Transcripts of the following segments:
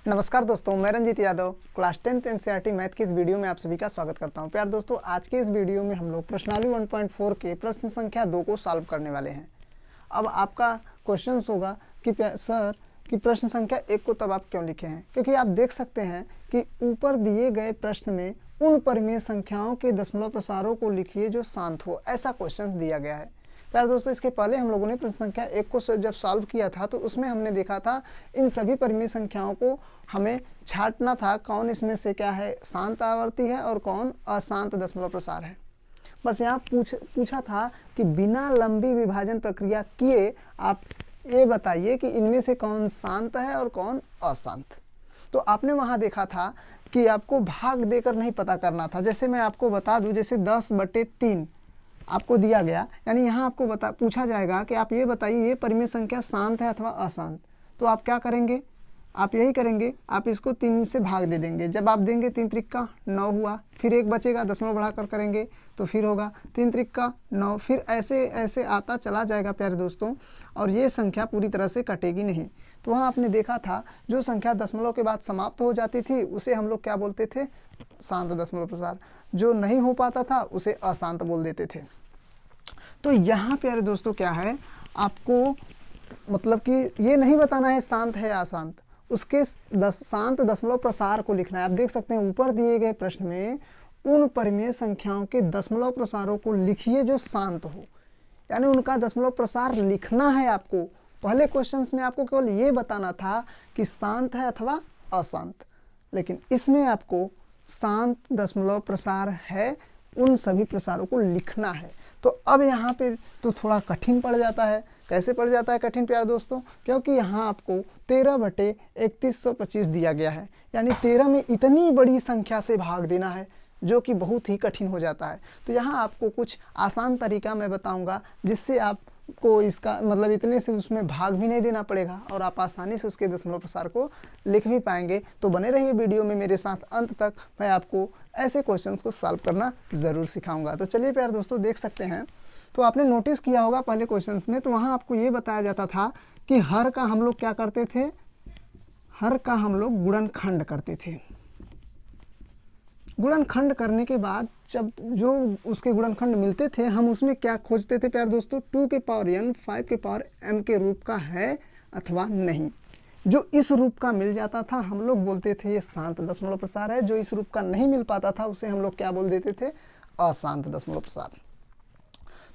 नमस्कार दोस्तों, मैं Ranjeet Yadav class 10th NCERT math की इस वीडियो में आप सभी का स्वागत करता हूं। प्यार दोस्तों, आज के इस वीडियो में हम लोग प्रश्नावली 1.4 के प्रश्न संख्या 2 को सॉल्व करने वाले हैं। अब आपका क्वेश्चन होगा कि सर कि प्रश्न संख्या 1 को तब आप क्यों लिखे हैं, क्योंकि आप देख सकते हैं कि ऊपर दिए गए प्रश्न में उन परिमेय संख्याओं के दशमलव प्रसारों को लिखिए जो शांत हो, ऐसा क्वेश्चन दिया गया है। प्यार दोस्तों, इसके पहले हम लोगों ने प्रश्न संख्या 1 को जब सॉल्व किया था तो उसमें हमने देखा था इन सभी परिमेय संख्याओं को हमें छांटना था, कौन इसमें से क्या है शांत आवर्ती है और कौन अशांत दशमलव प्रसार है। बस यहाँ पूछा था कि बिना लंबी विभाजन प्रक्रिया किए आप ये बताइए कि इनमें से कौन शांत है और कौन अशांत। तो आपने वहाँ देखा था कि आपको भाग देकर नहीं पता करना था। जैसे मैं आपको बता दूँ, जैसे 10/3 आपको दिया गया, यानी यहाँ आपको पूछा जाएगा कि आप ये बताइए ये परिमेय संख्या शांत है अथवा अशांत। तो आप क्या करेंगे, आप यही करेंगे, आप इसको 3 से भाग दे देंगे। जब आप देंगे 3 त्रिक 9 हुआ, फिर 1 बचेगा, दशमलव बढ़ाकर करेंगे तो फिर होगा 3 त्रिक 9, फिर ऐसे ऐसे आता चला जाएगा प्यारे दोस्तों, और ये संख्या पूरी तरह से कटेगी नहीं। तो वहाँ आपने देखा था जो संख्या दशमलव के बाद समाप्त हो जाती थी उसे हम लोग क्या बोलते थे, शांत दशमलव प्रसार। जो नहीं हो पाता था उसे अशांत बोल देते थे। तो यहाँ प्यारे दोस्तों क्या है, आपको मतलब कि ये नहीं बताना है शांत है या अशांत, उसके शांत दशमलव प्रसार को लिखना है। आप देख सकते हैं ऊपर दिए गए प्रश्न में उन परिमेय संख्याओं के दशमलव प्रसारों को लिखिए जो शांत हो, यानी उनका दशमलव प्रसार लिखना है आपको। पहले क्वेश्चंस में आपको केवल ये बताना था कि शांत है अथवा अशांत, लेकिन इसमें आपको शांत दशमलव प्रसार है, उन सभी प्रसारों को लिखना है। तो अब यहाँ पे तो थोड़ा कठिन पड़ जाता है। कैसे पड़ जाता है कठिन प्यारे दोस्तों, क्योंकि यहाँ आपको 13/3125 दिया गया है, यानी 13 में इतनी बड़ी संख्या से भाग देना है जो कि बहुत ही कठिन हो जाता है। तो यहाँ आपको कुछ आसान तरीका मैं बताऊँगा जिससे आपको इसका मतलब इतने से उसमें भाग भी नहीं देना पड़ेगा और आप आसानी से उसके दशमलव प्रसार को लिख भी पाएंगे। तो बने रहिए वीडियो में मेरे साथ अंत तक, मैं आपको ऐसे क्वेश्चंस को सॉल्व करना ज़रूर सिखाऊंगा। तो चलिए प्यारे दोस्तों, देख सकते हैं। तो आपने नोटिस किया होगा पहले क्वेश्चंस में, तो वहाँ आपको ये बताया जाता था कि हर का हम लोग क्या करते थे, हर का हम लोग गुणनखंड करते थे। गुणनखंड करने के बाद जब जो उसके गुणनखंड मिलते थे हम उसमें क्या खोजते थे प्यारे दोस्तों, 2 के पावर n 5 के पावर m के रूप का है अथवा नहीं। जो इस रूप का मिल जाता था हम लोग बोलते थे ये शांत दशमलव प्रसार है। जो इस रूप का नहीं मिल पाता था उसे हम लोग क्या बोल देते थे, अशांत दशमलव प्रसार।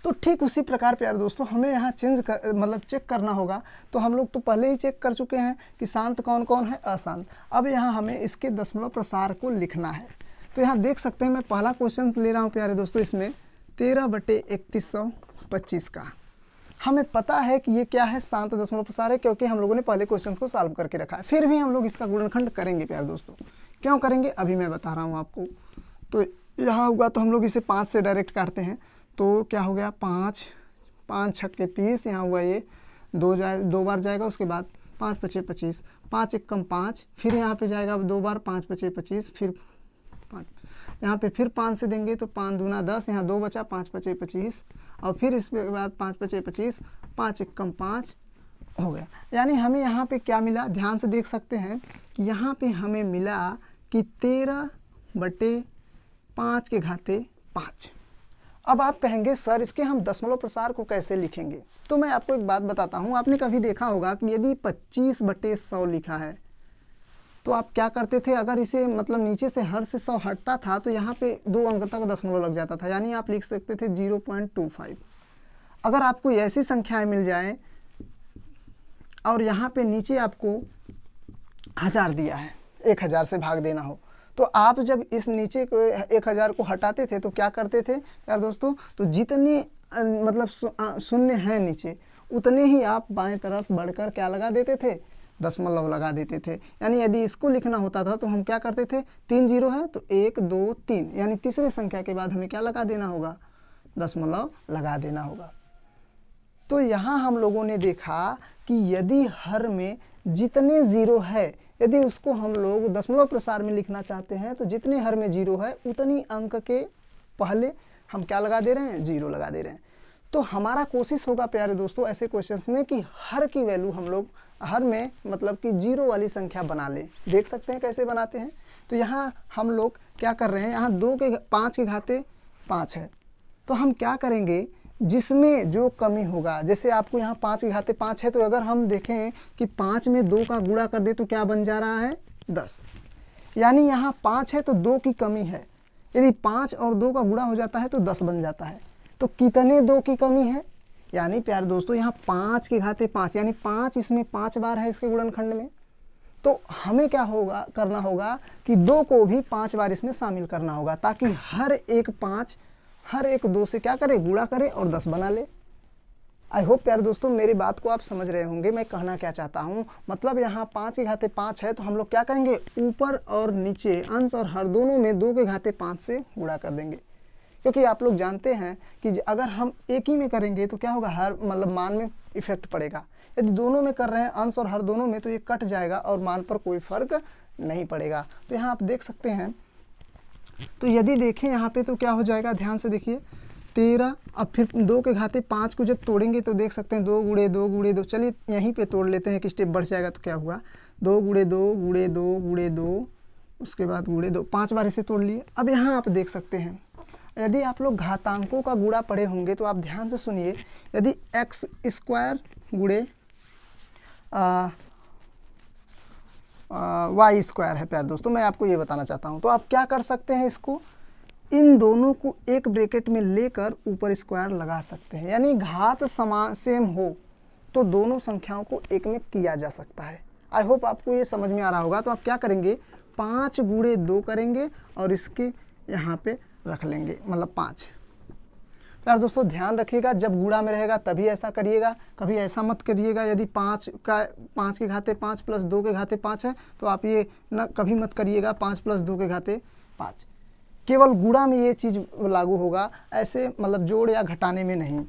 तो ठीक उसी प्रकार प्यारे दोस्तों हमें यहाँ चेक करना होगा। तो हम लोग तो पहले ही चेक कर चुके हैं कि शांत कौन कौन है, अशांत। अब यहाँ हमें इसके दशमलव प्रसार को लिखना है। तो यहाँ देख सकते हैं मैं पहला क्वेश्चन ले रहा हूँ प्यारे दोस्तों, इसमें 13/3125 का हमें पता है कि ये क्या है, शांत दशमलव प्रसार है, क्योंकि हम लोगों ने पहले क्वेश्चन को सॉल्व करके रखा है। फिर भी हम लोग इसका गुणनखंड करेंगे प्यारे दोस्तों। क्यों करेंगे अभी मैं बता रहा हूँ आपको। तो यहाँ होगा तो हम लोग इसे 5 से डायरेक्ट काटते हैं। तो क्या हो गया, 5 5 छक्के 30, यहाँ हुआ ये 2 बार जाएगा, उसके बाद 5 पचे 25, 5 एकम 5, फिर यहाँ पे जाएगा 2 बार 5 पचे 25, फिर 5 यहाँ पे फिर 5 से देंगे तो 5 दूना 10, यहाँ 2 बचा 5 पचे 25, और फिर इसके बाद 5 पचे 25, 5 एकम 5 हो गया। यानी हमें यहाँ पे क्या मिला, ध्यान से देख सकते हैं कि यहाँ पे हमें मिला कि 13/5 के घाते 5। अब आप कहेंगे सर इसके हम दशमलव प्रसार को कैसे लिखेंगे। तो मैं आपको एक बात बताता हूँ। आपने कभी देखा होगा कि यदि 25/100 लिखा है तो आप क्या करते थे, अगर इसे मतलब नीचे से हर से 100 हटता था तो यहाँ पे 2 अंक तक दशमलव लग जाता था, यानी आप लिख सकते थे 0.25। अगर आपको ऐसी संख्याएं मिल जाएं और यहाँ पे नीचे आपको 1000 दिया है, 1000 से भाग देना हो, तो आप जब इस नीचे को 1000 को हटाते थे तो क्या करते थे यार दोस्तों, तो जितने मतलब शून्य हैं नीचे उतने ही आप बाएं तरफ बढ़कर क्या लगा देते थे, दशमलव लगा देते थे। यानी यदि इसको लिखना होता था तो हम क्या करते थे, 3 जीरो है तो 1 2 3, यानी तीसरे संख्या के बाद हमें क्या लगा देना होगा, दशमलव लगा देना होगा। तो यहाँ हम लोगों ने देखा कि यदि हर में जितने जीरो है, यदि उसको हम लोग दशमलव प्रसार में लिखना चाहते हैं तो जितने हर में जीरो है उतनी अंक के पहले हम क्या लगा दे रहे हैं, जीरो लगा दे रहे हैं। तो हमारा कोशिश होगा प्यारे दोस्तों ऐसे क्वेश्चंस में कि हर की वैल्यू हम लोग हर में मतलब कि 0 वाली संख्या बना लें। देख सकते हैं कैसे बनाते हैं। तो यहाँ हम लोग क्या कर रहे हैं, यहाँ 5 के घाते 5 है, तो हम क्या करेंगे, जिसमें जो कमी होगा, जैसे आपको यहाँ 5 के घाते 5 है, तो अगर हम देखें कि 5 में 2 का गुणा कर दे तो क्या बन जा रहा है 10, यानी यहाँ 5 है तो 2 की कमी है। यदि 5 और 2 का गुणा हो जाता है तो 10 बन जाता है। तो कितने 2 की कमी है, यानी प्यारे दोस्तों यहाँ 5 के घाते 5 यानी 5 इसमें 5 बार है इसके गुणनखंड में। तो हमें क्या होगा, करना होगा कि 2 को भी 5 बार इसमें शामिल करना होगा, ताकि हर एक 5 हर एक 2 से क्या करे, गुणा करे और 10 बना ले। आई होप प्यारे दोस्तों मेरी बात को आप समझ रहे होंगे मैं कहना क्या चाहता हूँ। मतलब यहाँ 5 के घाते 5 है तो हम लोग क्या करेंगे, ऊपर और नीचे अंश और हर दोनों में 2 के घाते 5 से गुणा कर देंगे, क्योंकि आप लोग जानते हैं कि अगर हम एक ही में करेंगे तो क्या होगा, हर मतलब मान में इफेक्ट पड़ेगा। यदि दोनों में कर रहे हैं अंश और हर दोनों में तो ये कट जाएगा और मान पर कोई फर्क नहीं पड़ेगा। तो यहाँ आप देख सकते हैं, तो यदि देखें यहाँ पे तो क्या हो जाएगा, ध्यान से देखिए 13। अब फिर 2 के घाते 5 को जब तोड़ेंगे तो देख सकते हैं 2 गुणे 2 गुणे 2, चलिए यहीं पे तोड़ लेते हैं कि स्टेप बढ़ जाएगा। तो क्या हुआ, 2 गुणे 2 गुणे 2 गुणे 2, उसके बाद गुणे 2, 5 बार इसे तोड़ लिए। अब यहाँ आप देख सकते हैं, यदि आप लोग घातांकों का गुणा पढ़े होंगे तो आप ध्यान से सुनिए, यदि x स्क्वायर गुणे y स्क्वायर है प्यारे दोस्तों, मैं आपको ये बताना चाहता हूँ। तो आप क्या कर सकते हैं, इसको इन दोनों को एक ब्रैकेट में लेकर ऊपर स्क्वायर लगा सकते हैं, यानी घात समान सेम हो तो दोनों संख्याओं को एक में किया जा सकता है। आई होप आपको ये समझ में आ रहा होगा। तो आप क्या करेंगे, 5 गुणे 2 करेंगे और इसके यहाँ पे रख लेंगे, मतलब 5। यार दोस्तों ध्यान रखिएगा, जब गुणा में रहेगा तभी ऐसा करिएगा, कभी ऐसा मत करिएगा। यदि 5 के घाते 5 प्लस 2 के घाते 5 है तो आप ये न कभी मत करिएगा 5 प्लस 2 के घाते 5। केवल गुणा में ये चीज़ लागू होगा, ऐसे मतलब जोड़ या घटाने में नहीं।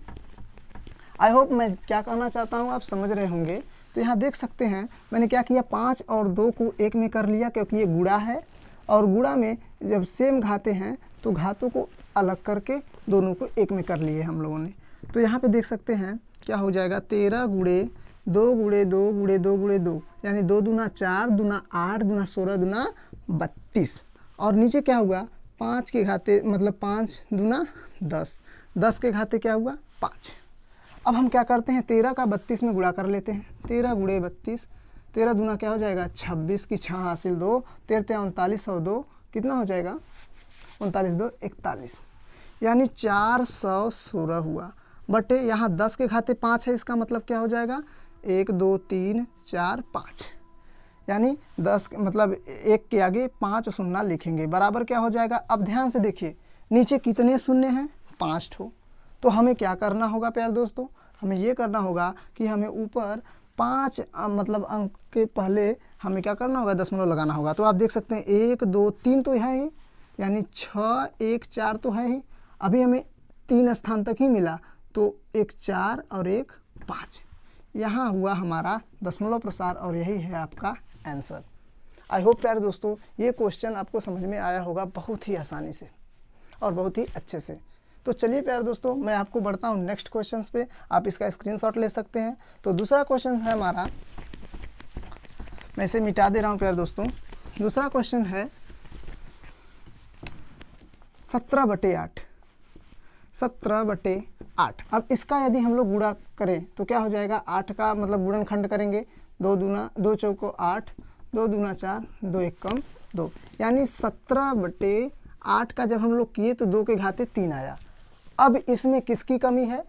आई होप मैं क्या कहना चाहता हूँ आप समझ रहे होंगे। तो यहाँ देख सकते हैं मैंने क्या किया, 5 और 2 को एक में कर लिया, क्योंकि ये गुणा है और गुणा में जब सेम घाते हैं तो घातों को अलग करके दोनों को एक में कर लिए हम लोगों ने। तो यहाँ पे देख सकते हैं क्या हो जाएगा, 13 गुणे 2 गुणे 2 गुणे 2 गुणे 2, यानी 2 दूना 4 दूना 8 दूना 16 दूना 32, और नीचे क्या हुआ 5 के घाते मतलब 5 दूना 10, 10 के घाते क्या हुआ 5। अब हम क्या करते हैं, 13 का 32 में गुणा कर लेते हैं, 13 गुणे 32, 13 दूना क्या हो जाएगा 26 की 6 हासिल 2, 13 39 और 2 कितना हो जाएगा 39 2 41, यानी 416 हुआ। बटे यहाँ 10 के घाते 5 है, इसका मतलब क्या हो जाएगा 1 2 3 4 5, यानी 10 मतलब 1 के आगे 5 शून्य लिखेंगे, बराबर क्या हो जाएगा। अब ध्यान से देखिए नीचे कितने शून्य हैं, 5 ठो। तो हमें क्या करना होगा प्यारे दोस्तों, हमें ये करना होगा कि हमें ऊपर 5 मतलब अंक के पहले हमें क्या करना होगा, दशमलव लगाना होगा। तो आप देख सकते हैं 1 2 3 तो है ही, यानी 6 1 4 तो है ही, अभी हमें 3 स्थान तक ही मिला, तो 1 4 और 1 5, यहाँ हुआ हमारा दशमलव प्रसार और यही है आपका आंसर। आई होप प्यारे दोस्तों ये क्वेश्चन आपको समझ में आया होगा बहुत ही आसानी से और बहुत ही अच्छे से। तो चलिए प्यारे दोस्तों मैं आपको बढ़ता हूँ नेक्स्ट क्वेश्चंस पे, आप इसका स्क्रीनशॉट ले सकते हैं। तो दूसरा क्वेश्चन है हमारा, मैं इसे मिटा दे रहा हूँ प्यारे दोस्तों। दूसरा क्वेश्चन है 17/8, 17/8। अब इसका यदि हम लोग गुणा करें तो क्या हो जाएगा, 8 का मतलब गुणनखंड करेंगे, 2 दूना 2 चौको 8, 2 दूना 4, 2 1 कम 2, यानी 17/8 का जब हम लोग किए तो 2 के घाते 3 आया। अब इसमें किसकी कमी है,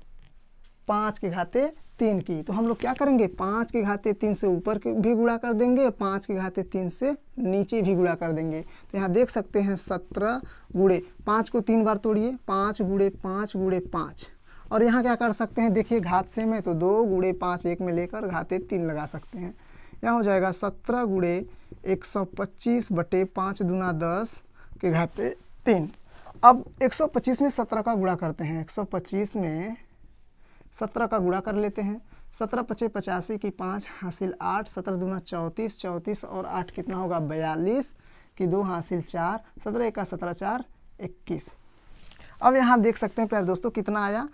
5 के घाते 3 की। तो हम लोग क्या करेंगे, 5 के घाते 3 से ऊपर भी गुणा कर देंगे, 5 के घाते 3 से नीचे भी गुणा कर देंगे। तो यहाँ देख सकते हैं 17 गुणे 5 को 3 बार तोड़िए, 5 गुणे 5 गुणे 5, और यहाँ क्या कर सकते हैं, देखिए घात सेम है तो 2 गुणे 5 एक में लेकर घाते 3 लगा सकते हैं। यहाँ हो जाएगा 17 गुणे 125/5 दूना 10 के घाते 3। अब 125 में 17 का गुणा करते हैं, 125 में 17 का गुणा कर लेते हैं, 17 पचे 85 की 5 हासिल 8, 17 दूना 34, 34 और 8 कितना होगा 42 की 2 हासिल 4, 17 1 का 17 4 21। अब यहाँ देख सकते हैं प्यारे दोस्तों कितना आया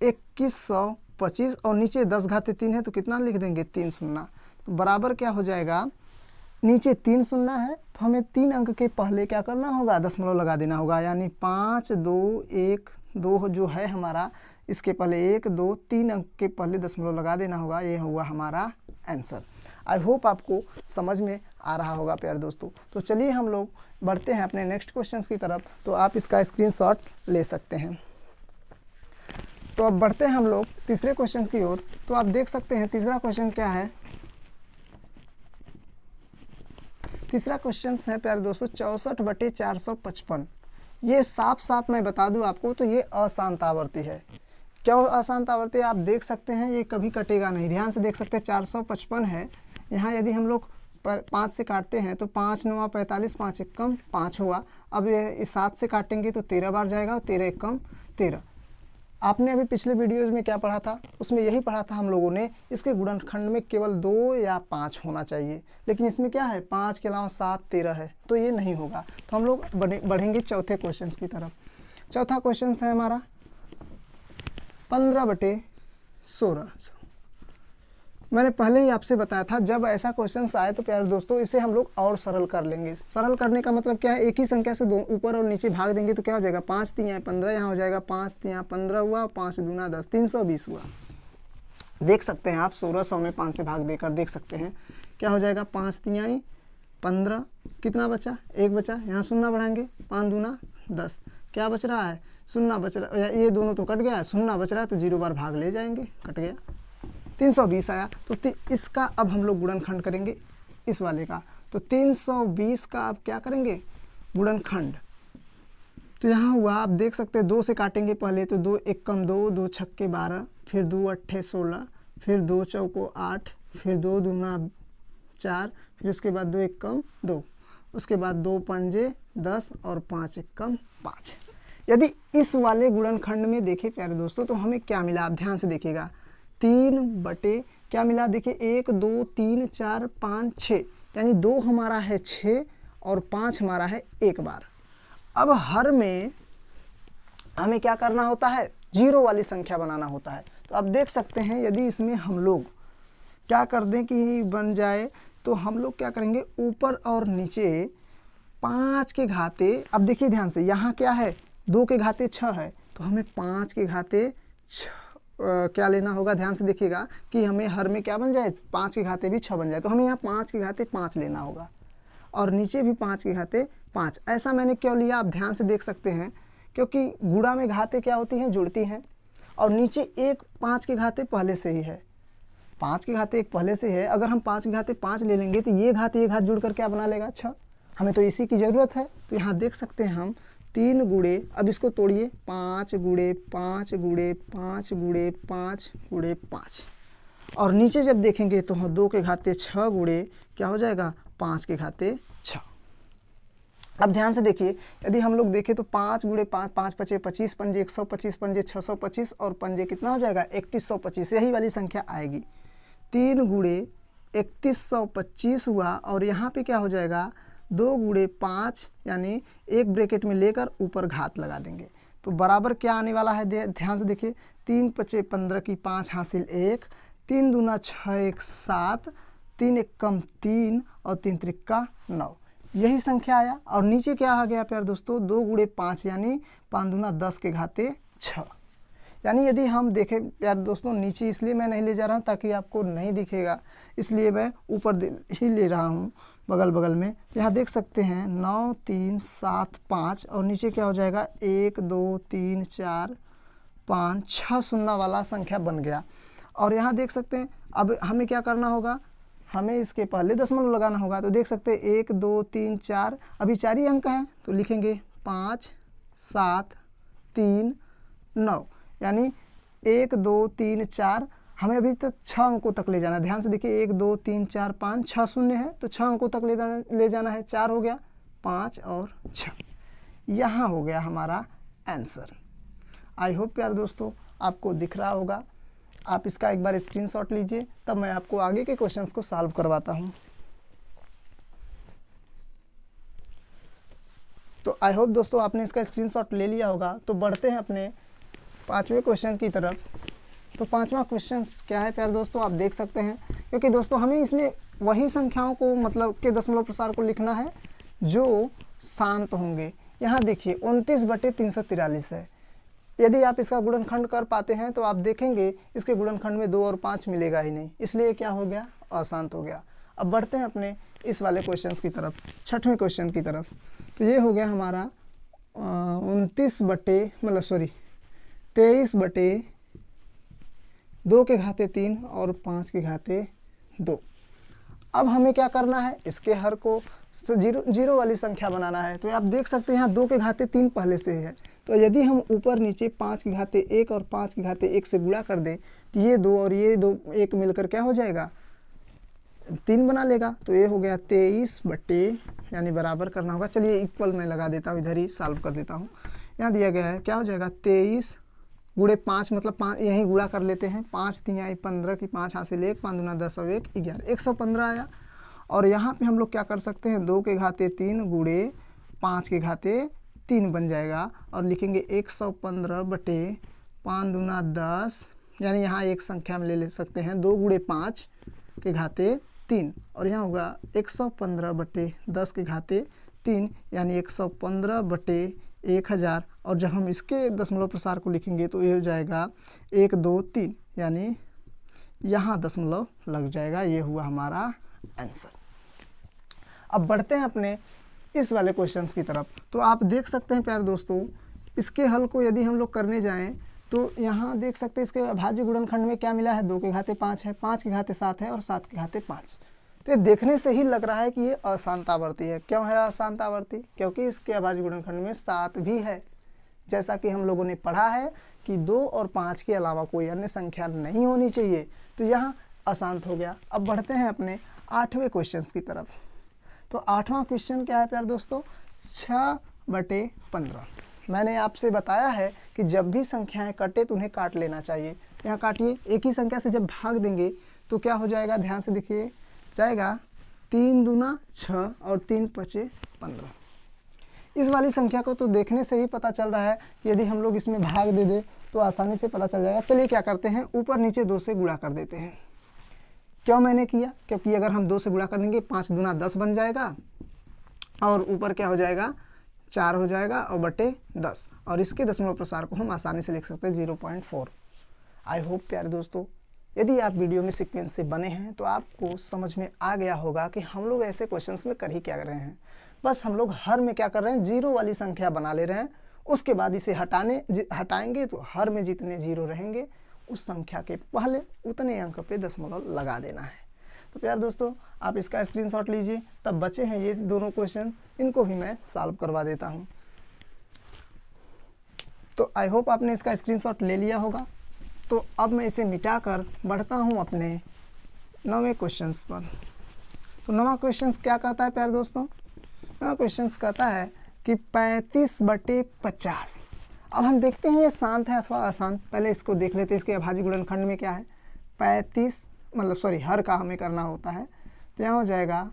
2125 और नीचे 10 घाते 3 है तो कितना लिख देंगे 3 शून्य। तो बराबर क्या हो जाएगा, नीचे 3 शून्य है तो हमें 3 अंक के पहले क्या करना होगा, दशमलव लगा देना होगा, यानी 5 2 1 2 जो है हमारा, इसके पहले 1 2 3 अंक के पहले दशमलव लगा देना होगा। ये हुआ हमारा आंसर। आई होप आपको समझ में आ रहा होगा प्यारे दोस्तों। तो चलिए हम लोग बढ़ते हैं अपने नेक्स्ट क्वेश्चंस की तरफ। तो आप इसका स्क्रीनशॉट ले सकते हैं। तो अब बढ़ते हैं हम लोग तीसरे क्वेश्चन की ओर। तो आप देख सकते हैं तीसरा क्वेश्चन क्या है। तीसरा क्वेश्चन है प्यारे दोस्तों 64/455। ये साफ साफ मैं बता दूं आपको, तो ये अशांत आवर्ती है। क्यों अशांत आवर्ती, आप देख सकते हैं ये कभी कटेगा नहीं। ध्यान से देख सकते हैं 455 है, यहाँ यदि हम लोग 5 से काटते हैं तो 5 9 45, 5 1 कम 5 हुआ। अब ये 7 से काटेंगे तो 13 बार जाएगा और 13 1 कम 13। आपने अभी पिछले वीडियोज़ में क्या पढ़ा था, उसमें यही पढ़ा था हम लोगों ने, इसके गुणनखंड में केवल 2 या 5 होना चाहिए, लेकिन इसमें क्या है 5 के अलावा 7 13 है, तो ये नहीं होगा। तो हम लोग बढ़ेंगे चौथे क्वेश्चन की तरफ। चौथा क्वेश्चन है हमारा 15/16। मैंने पहले ही आपसे बताया था जब ऐसा क्वेश्चन आए तो प्यारे दोस्तों इसे हम लोग और सरल कर लेंगे। सरल करने का मतलब क्या है, एक ही संख्या से दो ऊपर और नीचे भाग देंगे तो क्या हो जाएगा, 5 3 15, यहाँ हो जाएगा 5 3 15 हुआ, 5 दूना 10, 320 हुआ। देख सकते हैं आप 1600 में 5 से भाग देकर देख सकते हैं क्या हो जाएगा, 5 3 15, कितना बचा, 1 बचा, यहाँ शून्य बढ़ाएंगे, 5 दूना 10, क्या बच रहा है, शून्य बच रहा है, ये दोनों तो कट गया है, शून्य बच रहा है तो 0 बार भाग ले जाएंगे, कट गया, 320 आया। तो इसका अब हम लोग गुणनखंड करेंगे इस वाले का। तो 320 का अब क्या करेंगे, गुणनखंड। तो यहाँ हुआ, आप देख सकते हैं 2 से काटेंगे पहले तो 2 1 कम 2, 2 छक्के 12, फिर 2 8 16, फिर 2 चौको 8, फिर 2 दूना 4, फिर उसके बाद 2 1 कम 2, उसके बाद 2 पंजे 10 और 5 1 कम 5। यदि इस वाले गुणनखंड में देखें प्यारे दोस्तों तो हमें क्या मिला, आप ध्यान से देखिएगा, 3 बटे क्या मिला, देखिए 1 2 3 4 5 6, यानी 2 हमारा है 6 और 5 हमारा है 1 बार। अब हर में हमें क्या करना होता है, 0 वाली संख्या बनाना होता है। तो अब देख सकते हैं यदि इसमें हम लोग क्या कर दें कि बन जाए, तो हम लोग क्या करेंगे, ऊपर और नीचे 5 के घाते, अब देखिए ध्यान से, यहाँ क्या है 2 के घाते 6 है, तो हमें 5 के घाते 6 क्या लेना होगा, ध्यान से देखिएगा कि हमें हर में क्या बन जाए, 5 के घाते भी 6 बन जाए, तो हमें यहाँ 5 के घाते 5 लेना होगा और नीचे भी 5 के घाते 5। ऐसा मैंने क्यों लिया, आप ध्यान से देख सकते हैं, क्योंकि गुणा में घाते क्या होती हैं, जुड़ती हैं, और नीचे एक 5 के घाते पहले से ही है, 5 के घाते एक पहले से है। अगर हम 5 के घाते 5 ले लेंगे तो ये घात जुड़ कर क्या बना लेगा, 6। हमें तो इसी की ज़रूरत है। तो यहाँ देख सकते हैं हम 3 गुणे, अब इसको तोड़िए, 5 गुणे 5 गुणे 5 गुणे 5 गुणे 5, और नीचे जब देखेंगे तो 2 के घाते 6 गुणे क्या हो जाएगा, 5 के घाते 6। अब ध्यान से देखिए, यदि हम लोग देखें तो 5 गुणे 5, 5 पचे 25, पंजे 125, पंजे 625 और पंजे कितना हो जाएगा, 3125, यही वाली संख्या आएगी। 3 गुणे 3125 हुआ, और यहाँ पे क्या हो जाएगा, 2 गुणे 5, यानी एक ब्रैकेट में लेकर ऊपर घात लगा देंगे, तो बराबर क्या आने वाला है, ध्यान से देखिए, 3 पचे 15 की 5 हासिल 1, 3 दूना 6 1 7, 3 1 कम 3 और 3 त्रिक्का 9, यही संख्या आया। और नीचे क्या आ गया प्यारे दोस्तों, 2 गुणे 5, यानी 5 दूना 10 के घाते 6। यानी यदि हम देखें प्यारे दोस्तों, नीचे इसलिए मैं नहीं ले जा रहा हूँ ताकि आपको नहीं दिखेगा, इसलिए मैं ऊपर ही ले रहा हूँ बगल बगल में। यहाँ देख सकते हैं 9 3 7 5, और नीचे क्या हो जाएगा, 1 2 3 4 5 6 शून्य वाला संख्या बन गया। और यहाँ देख सकते हैं अब हमें क्या करना होगा, हमें इसके पहले दशमलव लगाना होगा। तो देख सकते हैं 1 2 3 4, अभी 4 ही अंक हैं, तो लिखेंगे 5 7 3 9, यानी 1 2 3 4, हमें अभी तक 6 अंकों तक ले जाना है। ध्यान से देखिए, 1 2 3 4 5 6 शून्य है, तो 6 अंकों तक ले जाना है। 4 हो गया, 5 और 6, यहाँ हो गया हमारा आंसर। आई होप प्यारे दोस्तों आपको दिख रहा होगा। आप इसका एक बार स्क्रीनशॉट लीजिए, तब मैं आपको आगे के क्वेश्चंस को सॉल्व करवाता हूँ। तो आई होप दोस्तों आपने इसका स्क्रीनशॉट ले लिया होगा। तो बढ़ते हैं अपने पाँचवें क्वेश्चन की तरफ। तो पाँचवा क्वेश्चन क्या है प्यारे दोस्तों, आप देख सकते हैं, क्योंकि दोस्तों हमें इसमें वही संख्याओं को मतलब के दशमलव प्रसार को लिखना है जो शांत होंगे। यहाँ देखिए 29/343 है। यदि आप इसका गुणनखंड कर पाते हैं तो आप देखेंगे इसके गुणनखंड में 2 और 5 मिलेगा ही नहीं, इसलिए क्या हो गया, अशांत हो गया। अब बढ़ते हैं अपने इस वाले क्वेश्चन की तरफ, छठवें क्वेश्चन की तरफ। तो ये हो गया हमारा 23/2 और 5/2। अब हमें क्या करना है, इसके हर को जीरो वाली संख्या बनाना है। तो आप देख सकते हैं यहाँ 2/3 पहले से ही है। तो यदि हम ऊपर नीचे 5/1 और 5/1 से गुणा कर दें तो ये 2 और ये 2 एक मिलकर क्या हो जाएगा, 3 बना लेगा। तो ये हो गया 23 यानी बराबर करना होगा। चलिए इक्वल मैं लगा देता हूँ, इधर ही सॉल्व कर देता हूँ। यहाँ दिया गया है क्या हो जाएगा 23 गुणे 5 मतलब 5 यहीं गुणा कर लेते हैं। 5 3 15 की 5 हासिल 1, 5 दूना 10 और 1 11, 115 आया। और यहाँ पे हम लोग क्या कर सकते हैं, 2/3 गुणे 5/3 बन जाएगा और लिखेंगे 115/5 दूना 10, यानी यहाँ एक संख्या में ले सकते हैं 2 गुणे 5/3 और यहाँ होगा 115/10/3 यानी 115/1000। और जब हम इसके दशमलव प्रसार को लिखेंगे तो ये हो जाएगा 1 2 3, यानी यहाँ दशमलव लग जाएगा। ये हुआ हमारा आंसर। अब बढ़ते हैं अपने इस वाले क्वेश्चंस की तरफ। तो आप देख सकते हैं प्यारे दोस्तों, इसके हल को यदि हम लोग करने जाएं तो यहाँ देख सकते हैं इसके अभाज्य गुणनखंड में क्या मिला है, 2/5 है, 5/7 है और 7/5। तो ये देखने से ही लग रहा है कि ये अशांतावर्ती है। क्यों है अशांतावर्ती, क्योंकि इसके अभाज्य गुणनखंड में 7 भी है। जैसा कि हम लोगों ने पढ़ा है कि 2 और 5 के अलावा कोई अन्य संख्या नहीं होनी चाहिए, तो यहाँ अशांत हो गया। अब बढ़ते हैं अपने 8वें क्वेश्चन की तरफ। तो 8वां क्वेश्चन क्या है प्यारे दोस्तों, 6/15। मैंने आपसे बताया है कि जब भी संख्याएं कटे तो उन्हें काट लेना चाहिए। यहाँ काटिए, एक ही संख्या से जब भाग देंगे तो क्या हो जाएगा, ध्यान से देखिए, जाएगा 3 दूना 6 और 3 5 15। इस वाली संख्या को तो देखने से ही पता चल रहा है कि यदि हम लोग इसमें भाग दे दें तो आसानी से पता चल जाएगा। चलिए क्या करते हैं, ऊपर नीचे 2 से गुणा कर देते हैं। क्यों मैंने किया, क्योंकि अगर हम 2 से गुणा कर देंगे 5 दूना 10 बन जाएगा और ऊपर क्या हो जाएगा 4 हो जाएगा और बटे 10, और इसके दशमलव प्रसार को हम आसानी से लिख सकते हैं 0.4। आई होप प्यारे दोस्तों यदि आप वीडियो में सीक्वेंस से बने हैं तो आपको समझ में आ गया होगा कि हम लोग ऐसे क्वेश्चंस में कर ही क्या रहे हैं। बस हम लोग हर में क्या कर रहे हैं, जीरो वाली संख्या बना ले रहे हैं। उसके बाद इसे हटाएंगे तो हर में जितने जीरो रहेंगे उस संख्या के पहले उतने अंक पे दशमलव लगा देना है। तो प्यारे दोस्तों आप इसका स्क्रीनशॉट लीजिए। तब बचे हैं ये दोनों क्वेश्चन, इनको भी मैं सॉल्व करवा देता हूँ। तो आई होप आपने इसका स्क्रीनशॉट ले लिया होगा। तो अब मैं इसे मिटाकर बढ़ता हूँ अपने 9वें क्वेश्चन पर। तो 9वां क्वेश्चन क्या कहता है प्यारे दोस्तों, 9वां क्वेश्चन कहता है कि 35/50। अब हम देखते हैं ये शांत है अथवा अशांत। पहले इसको देख लेते हैं, इसके अभाज्य गुणनखंड में क्या है, 35 मतलब सॉरी हर का हमें करना होता है। तो यहाँ हो जाएगा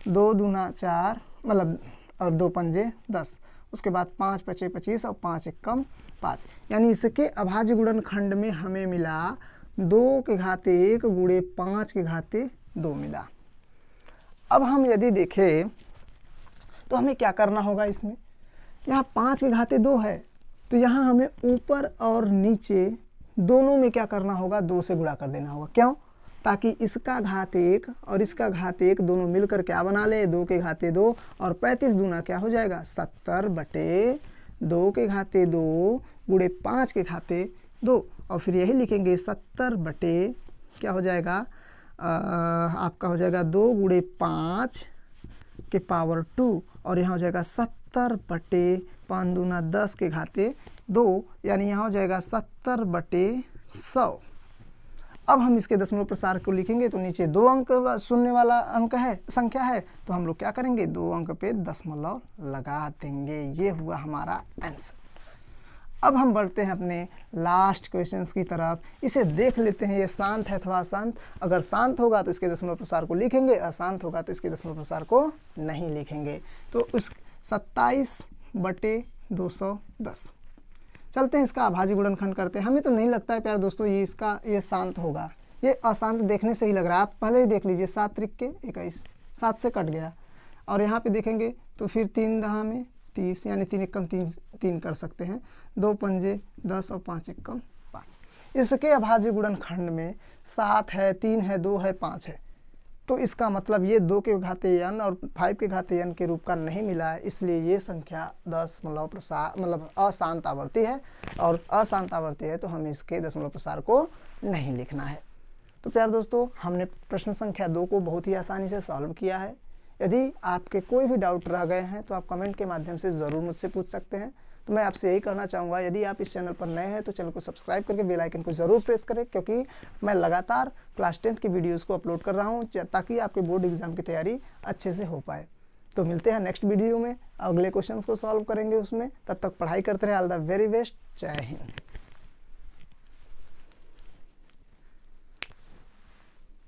2 दूना 4 मतलब और 2 पंजे 10, उसके बाद 5 5 25 और 5 एकम 5, यानी इसके अभाज्य गुणनखंड में हमें मिला 2/1 गुणे 5/2 मिला। अब हम यदि देखें तो हमें क्या करना होगा, इसमें यहाँ 5/2 है तो यहाँ हमें ऊपर और नीचे दोनों में क्या करना होगा, 2 से गुणा कर देना होगा। क्यों, ताकि इसका घात 1 और इसका घात 1 दोनों मिलकर क्या बना ले, 2/2 और 35 दूना क्या हो जाएगा 70/2/2 गुणे 5/2 और फिर यही लिखेंगे 70 क्या हो जाएगा आपका हो जाएगा 2 गुणे 5 के पावर 2 और यहाँ हो जाएगा 70/5 दूना 10/2 यानी यहाँ हो जाएगा 70/100। अब हम इसके दशमलव प्रसार को लिखेंगे तो नीचे 2 अंक शून्य वाला अंक है, संख्या है, तो हम लोग क्या करेंगे 2 अंक पे दशमलव लगा देंगे। ये हुआ हमारा आंसर। अब हम बढ़ते हैं अपने लास्ट क्वेश्चंस की तरफ। इसे देख लेते हैं ये शांत है अथवा अशांत। अगर शांत होगा तो इसके दशमलव प्रसार को लिखेंगे, अशांत होगा तो इसके दशमलव प्रसार को नहीं लिखेंगे। तो उस 27/210। चलते हैं इसका अभाज्य गुणनखंड करते हैं। हमें तो नहीं लगता है प्यारे दोस्तों ये शांत होगा, ये अशांत देखने से ही लग रहा है। आप पहले ही देख लीजिए, 7 त्रिक के 21, 7 से कट गया। और यहाँ पे देखेंगे तो फिर 3 दहा में 30, यानी 3 एकम 3 कर सकते हैं, 2 पंजे 10 और 5 एकम 5। इसके अभाज्य गुणनखंड में 7 है, 3 है, 2 है, 5 है। तो इसका मतलब ये 2 के घातीय n और 5 के घातीय n के रूप का नहीं मिला है, इसलिए ये संख्या दशमलव प्रसार मतलब अशांत आवर्ती है। और अशांत आवर्ती है तो हमें इसके दशमलव प्रसार को नहीं लिखना है। तो प्यारे दोस्तों, हमने प्रश्न संख्या 2 को बहुत ही आसानी से सॉल्व किया है। यदि आपके कोई भी डाउट रह गए हैं तो आप कमेंट के माध्यम से ज़रूर मुझसे पूछ सकते हैं। तो मैं आपसे यही कहना चाहूँगा, यदि आप इस चैनल पर नए हैं तो चैनल को सब्सक्राइब करके बेल आइकन को ज़रूर प्रेस करें, क्योंकि मैं लगातार क्लास 10th की वीडियोस को अपलोड कर रहा हूँ ताकि आपके बोर्ड एग्जाम की तैयारी अच्छे से हो पाए। तो मिलते हैं नेक्स्ट वीडियो में, अगले क्वेश्चंस को सॉल्व करेंगे उसमें। तब तक पढ़ाई करते रहे। All the very best. जय हिंद।